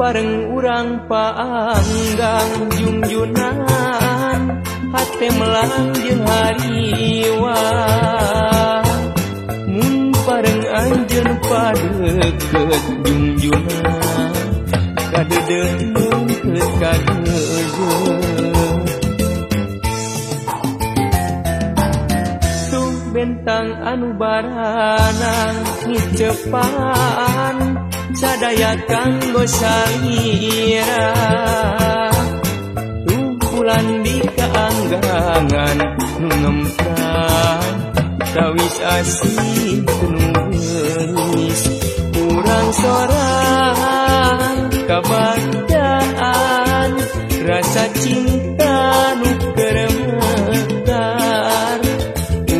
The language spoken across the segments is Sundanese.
bareng urang paanggang junjunan hate melang jeung hariwa mun bareng anjeun padeukeut junjunan kadedeung keut kadedeung tuh bentang anu baranang ngicepan sadaya kanggo salira bulan di kaanggangan nu ngempran tawis asih penuh gelis urang sorang kabadaan rasa cinta nu keur mekar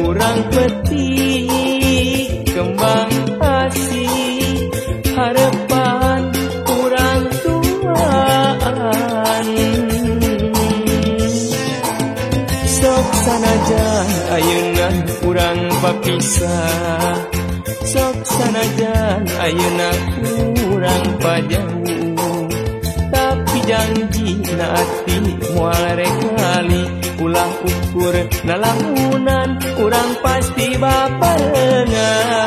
urang petik kembang asih harapan urang tuaan sok sanajan ayeuna urang papisah sok sanajan ayeuna urang pajauh tapi janji na ati moal rekali ulah ukur nalamunan urang pasti baparengan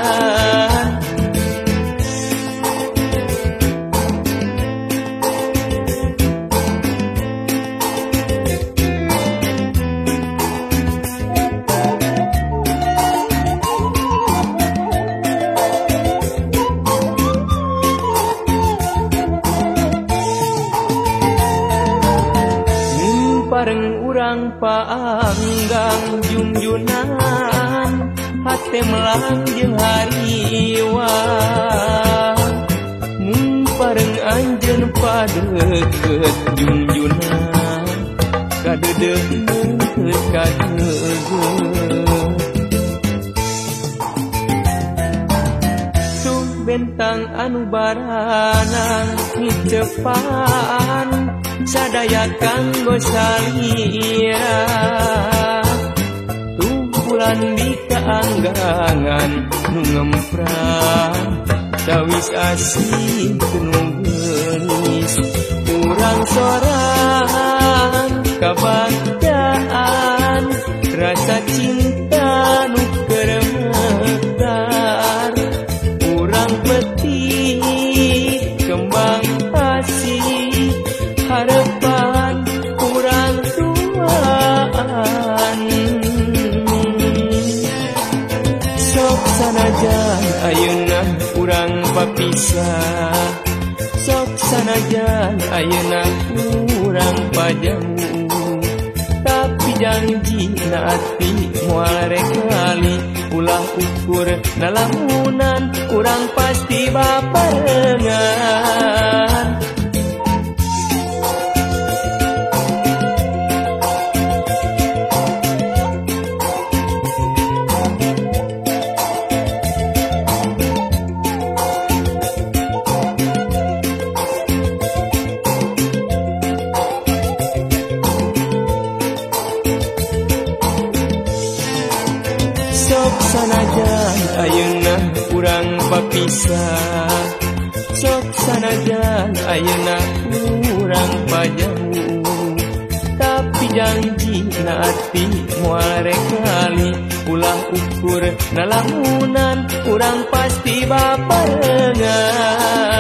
bareng urang paanggang junjunan hate melang jeung hariwa mun bareng anjeun padeukeut junjunan kadedeung keut kadedeung tuh bentang anu baranang ngicepan sadaya kanggo salira tuh bulan di kaanggangan nu ngempran tawis asih penuh gelis urang sorang kabadaan rasa cinta nu keur mekar urang petik kembang asih harapan urang tuaan sok sanajan ayeuna urang papisah sok sanajan ayeuna urang pajauh tapi janji na ati moal rekali ulah ukur nalamunan urang pasti baparengan sok sanajan ayeuna urang papisah sok sanajan ayeuna urang pajauh tapi janji na ati moal rekali ulah ukur nalamunan urang pasti baparengan